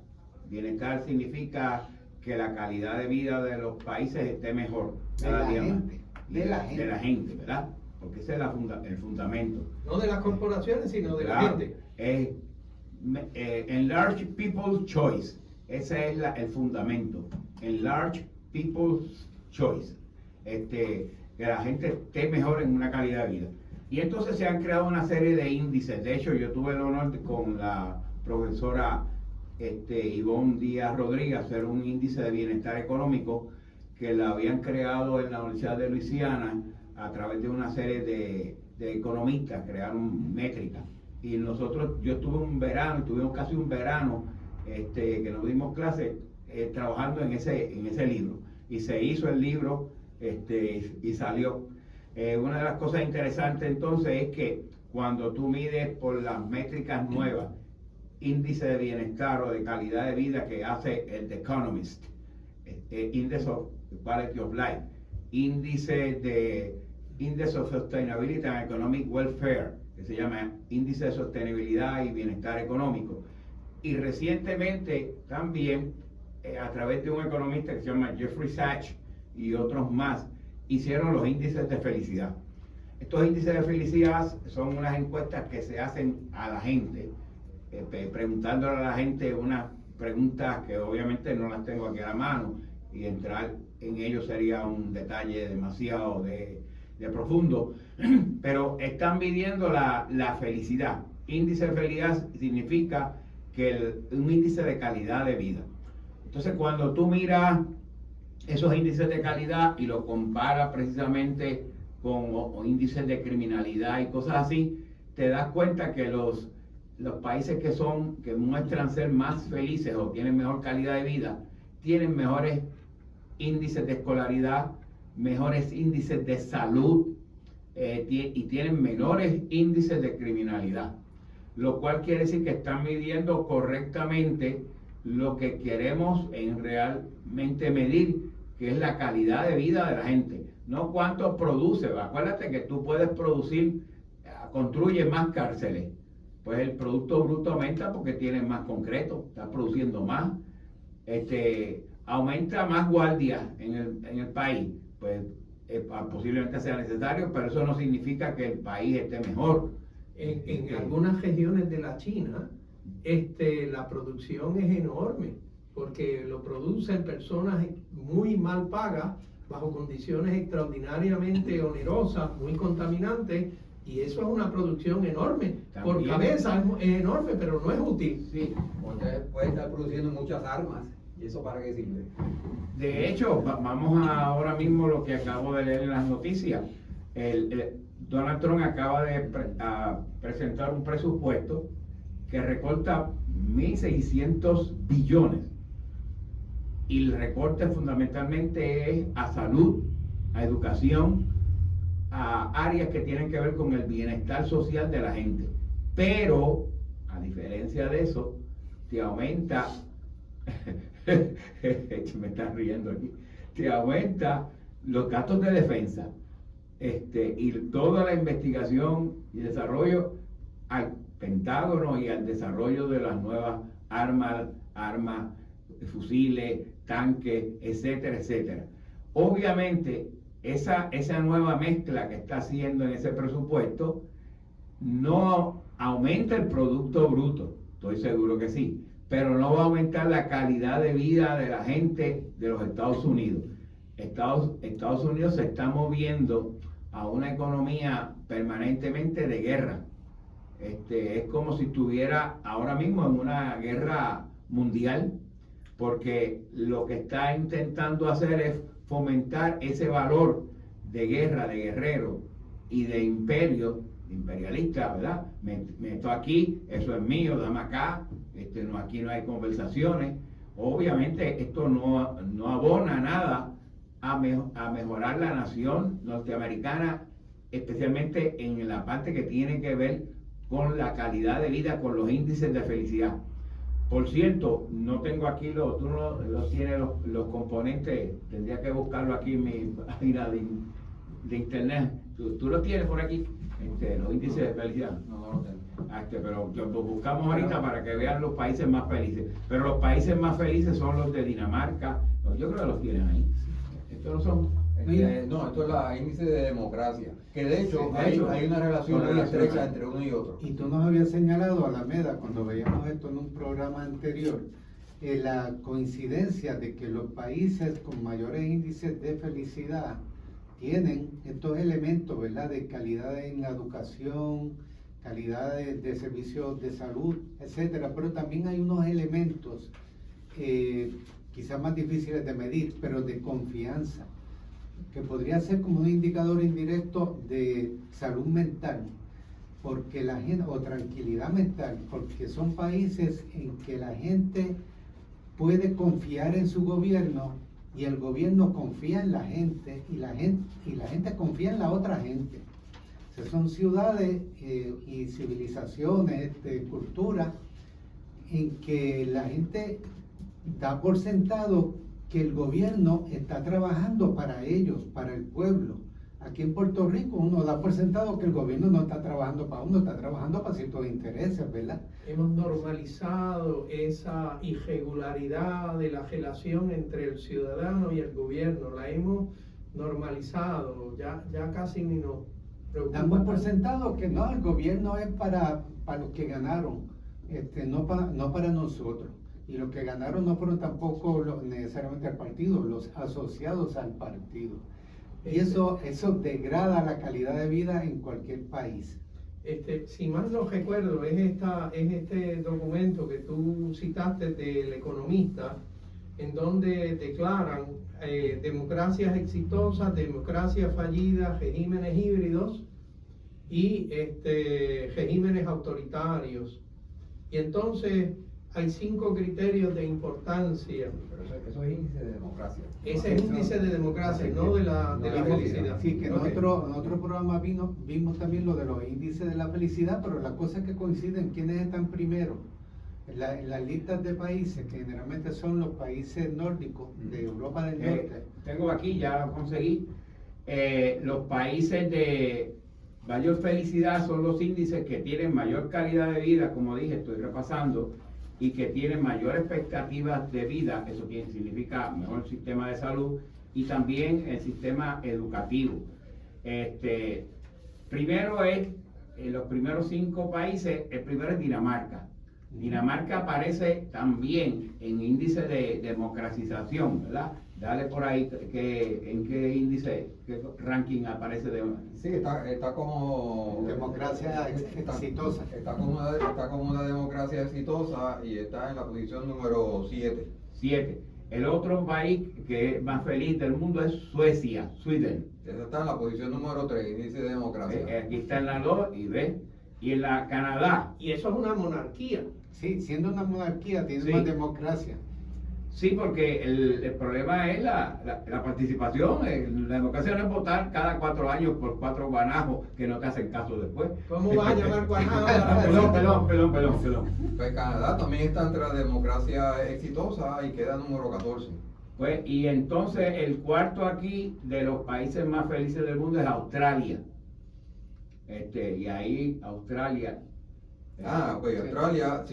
Bienestar significa que la calidad de vida de los países esté mejor cada día más. De la gente, ¿verdad? Porque ese es el fundamento. No de las corporaciones, sino de la Claro, gente. Enlarge People's Choice. Ese es el fundamento. Enlarge People's Choice. Que la gente esté mejor en una calidad de vida. Y entonces se han creado una serie de índices. De hecho, yo tuve el honor con la profesora Ivonne Díaz Rodríguez hacer un índice de bienestar económico que la habían creado en la Universidad de Luisiana a través de una serie de economistas, crearon métricas. Y yo tuvimos casi un verano que nos dimos clases trabajando en ese libro. Y se hizo el libro y salió. Una de las cosas interesantes entonces es que cuando tú mides por las métricas nuevas, índice de bienestar o de calidad de vida que hace el The Economist, Index of Quality of Life, Index of Sustainability and Economic Welfare, que se llama Índice de Sostenibilidad y Bienestar Económico. Y recientemente también, a través de un economista que se llama Jeffrey Sachs y otros más, hicieron los índices de felicidad. Estos índices de felicidad son unas encuestas que se hacen a la gente, preguntándole a la gente unas preguntas que obviamente no las tengo aquí a la mano, y entrar en ello sería un detalle demasiado de profundo, pero están midiendo la felicidad. Índice de felicidad significa que un índice de calidad de vida. Entonces, cuando tú miras esos índices de calidad y lo comparas precisamente con índices de criminalidad y cosas así, te das cuenta que los países que muestran ser más felices o tienen mejor calidad de vida, tienen mejores índices de escolaridad, mejores índices de salud y tienen menores índices de criminalidad, lo cual quiere decir que están midiendo correctamente lo que queremos realmente medir, que es la calidad de vida de la gente, no cuánto produce. Acuérdate que tú puedes producir, construye más cárceles, pues el Producto Bruto aumenta porque tienes más concreto, estás produciendo más, aumenta más guardias en el país, pues posiblemente sea necesario, pero eso no significa que el país esté mejor. En algunas regiones de la China, la producción es enorme, porque lo producen personas muy mal pagas, bajo condiciones extraordinariamente onerosas, muy contaminantes, y eso es una producción enorme. También. Por cabeza es enorme, pero no es útil. Sí, usted puede estar produciendo muchas armas. ¿Y eso para qué sirve? De hecho, vamos ahora mismo lo que acabo de leer en las noticias. Donald Trump acaba de presentar un presupuesto que recorta 1.600 billones. Y el recorte fundamentalmente es a salud, a educación, a áreas que tienen que ver con el bienestar social de la gente. Pero, a diferencia de eso, te aumenta, me están riendo aquí, te aumenta los gastos de defensa y toda la investigación y desarrollo al Pentágono y al desarrollo de las nuevas armas, fusiles, tanques, etcétera, etcétera. Obviamente, esa nueva mezcla que está haciendo en ese presupuesto no aumenta el Producto Bruto, estoy seguro que sí, pero no va a aumentar la calidad de vida de la gente de los Estados Unidos. Estados Unidos se está moviendo a una economía permanentemente de guerra. Es como si estuviera ahora mismo en una guerra mundial, porque lo que está intentando hacer es fomentar ese valor de guerra, de guerrero y de imperio, de imperialista, ¿verdad? Meto aquí, eso es mío, dame acá, no, aquí no hay conversaciones. Obviamente esto no abona nada a mejorar la nación norteamericana, especialmente en la parte que tiene que ver con la calidad de vida, con los índices de felicidad. Por cierto, no tengo aquí tú no los tienes los componentes, tendría que buscarlo aquí en mi página de internet. ¿Tú los tienes por aquí? Los índices de felicidad. No lo tengo. Pero lo buscamos ahorita para que vean los países más felices. Pero los países más felices son los de Dinamarca. Yo creo que los tienen ahí. Estos no son. No, esto es la índice de democracia, que de hecho, Sí, hay una relación muy estrecha entre uno y otro. Y tú nos habías señalado, Alameda, cuando veíamos esto en un programa anterior, la coincidencia de que los países con mayores índices de felicidad tienen estos elementos, ¿verdad?, de calidad en la educación, calidad de servicios de salud, etcétera, pero también hay unos elementos quizás más difíciles de medir, pero de confianza, que podría ser como un indicador indirecto de salud mental, porque la gente, o tranquilidad mental, porque son países en que la gente puede confiar en su gobierno y el gobierno confía en la gente y la gente confía en la otra gente. O sea, son ciudades y civilizaciones, culturas en que la gente da por sentado que el gobierno está trabajando para ellos, para el pueblo. Aquí en Puerto Rico uno da por sentado que el gobierno no está trabajando para uno, está trabajando para ciertos intereses, ¿verdad? Hemos normalizado esa irregularidad de la relación entre el ciudadano y el gobierno, la hemos normalizado, ya casi ni nos preocupa. Damos por sentado que no, el gobierno es para los que ganaron, no para nosotros. Y los que ganaron no fueron tampoco necesariamente al partido, los asociados al partido. Y eso degrada la calidad de vida en cualquier país. Si mal no recuerdo, es este documento que tú citaste del Economista, en donde declaran democracias exitosas, democracias fallidas, regímenes híbridos y regímenes autoritarios. Y entonces hay 5 criterios de importancia. Pero eso es índice de democracia. Ese es índice de democracia, no de la felicidad. Sí, que en Ok. otro programa vimos también lo de los índices de la felicidad, pero las cosas que coinciden, ¿quiénes están primero? En las listas de países, que generalmente son los países nórdicos de Europa del Norte. Tengo aquí, ya lo conseguí. Los países de mayor felicidad son los índices que tienen mayor calidad de vida, como dije, estoy repasando, y que tienen mayor expectativa de vida. Eso significa mejor sistema de salud y también el sistema educativo. Primero es, en los primeros 5 países, el primero es Dinamarca. Dinamarca aparece también en índice de democratización, ¿verdad? Dale por ahí en qué índice, qué ranking aparece de... Sí, está como... Democracia exitosa. Está como una democracia exitosa y está en la posición número 7. 7. El otro país que es más feliz del mundo es Suecia, Sweden. Esa está en la posición número 3, índice de democracia. Aquí está en la 2 y ve. Y en la Canadá. Y eso es una monarquía. Sí, siendo una monarquía tiene Sí. más democracia. Sí, porque el problema es la participación. La democracia no es votar cada 4 años por 4 guanajos que no te hacen caso después. ¿Cómo vas a llamar guanajos? Perdón. Pues Canadá también está entre la democracia exitosa y queda número 14. Pues, y entonces el cuarto aquí de los países más felices del mundo es Australia. Y ahí Australia. Pues Australia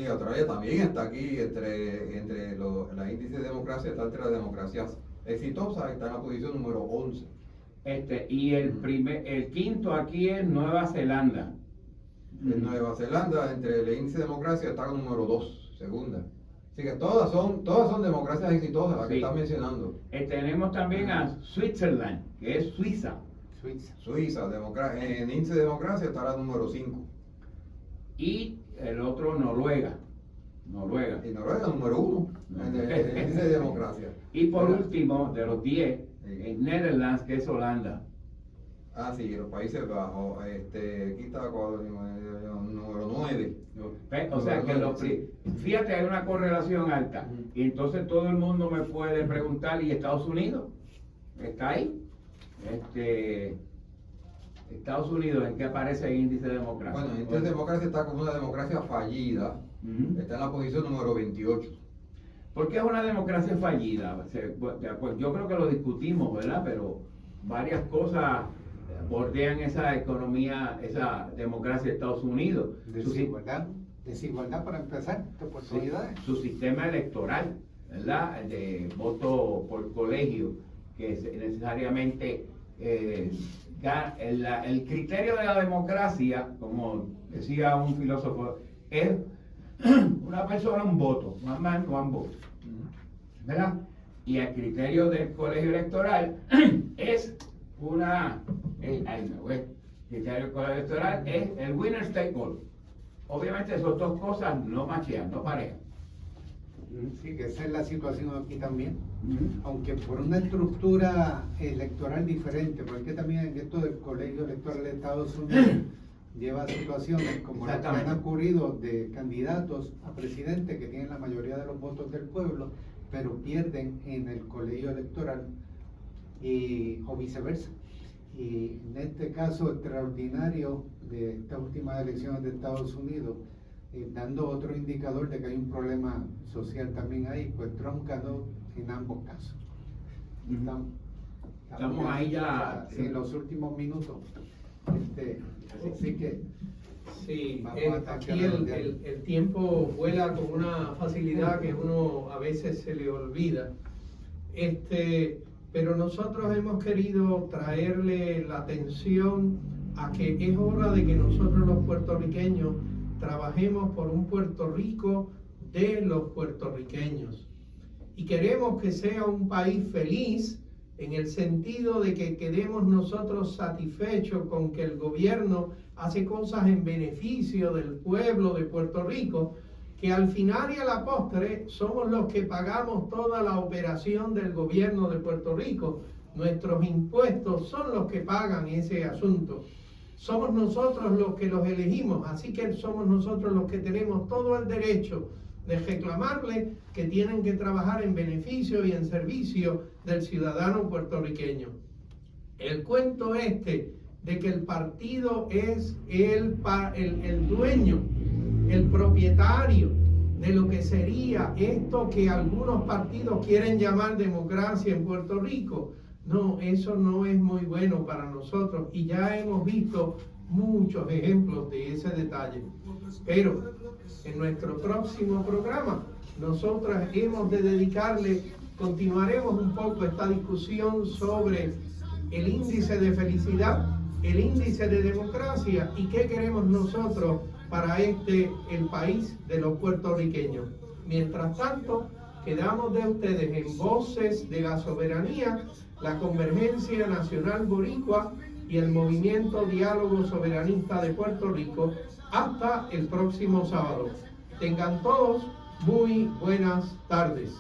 también está aquí entre la índice de democracia, está entre las democracias exitosas, está en la posición número 11. Y el quinto aquí es Nueva Zelanda. En Nueva Zelanda, entre el índice de democracia, está número 2, segunda. Así que todas son democracias exitosas, las que Sí. están mencionando. Tenemos también a Switzerland, que es Suiza. Suiza, en índice de democracia está la número 5. Y el otro Noruega. Y Noruega número 1 en el índice de democracia. Y por último, de los 10, Netherlands, que es Holanda. Ah, sí, los Países Bajos. Aquí está número 9. O sea que fíjate, hay una correlación alta. Y entonces todo el mundo me puede preguntar, ¿y Estados Unidos? ¿Está ahí? Estados Unidos, ¿en qué aparece el índice de democracia? Bueno, entonces democracia está como una democracia fallida. Ujú. Está en la posición número 28. ¿Por qué es una democracia fallida? Yo creo que lo discutimos, ¿verdad? Pero varias cosas bordean esa economía, esa democracia de Estados Unidos. Desigualdad para empezar, de oportunidades. Su sistema electoral, ¿verdad? De voto por colegio, que necesariamente el criterio de la democracia, como decía un filósofo, es una persona, un voto, one man, one vote, ¿verdad? Y el criterio del colegio electoral es el criterio del colegio electoral es el winner take all. Obviamente esas dos cosas no machean, no parejan. Sí, que esa es la situación aquí también. Aunque por una estructura electoral diferente, porque también en esto del colegio electoral de Estados Unidos lleva situaciones como las que han ocurrido de candidatos a presidente que tienen la mayoría de los votos del pueblo, pero pierden en el colegio electoral o viceversa. Y en este caso extraordinario de estas últimas elecciones de Estados Unidos, dando otro indicador de que hay un problema social también ahí, pues Trump ganó en ambos casos. Estamos ahí ya en los últimos minutos. Así que Sí, vamos a aquí el tiempo vuela con una facilidad que uno a veces se le olvida. Pero nosotros hemos querido traerle la atención a que es hora de que nosotros los puertorriqueños trabajemos por un Puerto Rico de los puertorriqueños. Y queremos que sea un país feliz en el sentido de que quedemos nosotros satisfechos con que el gobierno hace cosas en beneficio del pueblo de Puerto Rico, que al final y a la postre somos los que pagamos toda la operación del gobierno de Puerto Rico. Nuestros impuestos son los que pagan ese asunto. Somos nosotros los que los elegimos, así que somos nosotros los que tenemos todo el derecho de reclamarle que tienen que trabajar en beneficio y en servicio del ciudadano puertorriqueño. El cuento de que el partido es el dueño, el propietario de lo que sería esto que algunos partidos quieren llamar democracia en Puerto Rico, no, eso no es muy bueno para nosotros y ya hemos visto muchos ejemplos de ese detalle. Pero en nuestro próximo programa nosotras hemos de continuaremos un poco esta discusión sobre el índice de felicidad, el índice de democracia y qué queremos nosotros para el país de los puertorriqueños. Mientras tanto, quedamos de ustedes en Voces de la Soberanía, la Convergencia Nacional Boricua y el Movimiento Diálogo Soberanista de Puerto Rico hasta el próximo sábado. Tengan todos muy buenas tardes.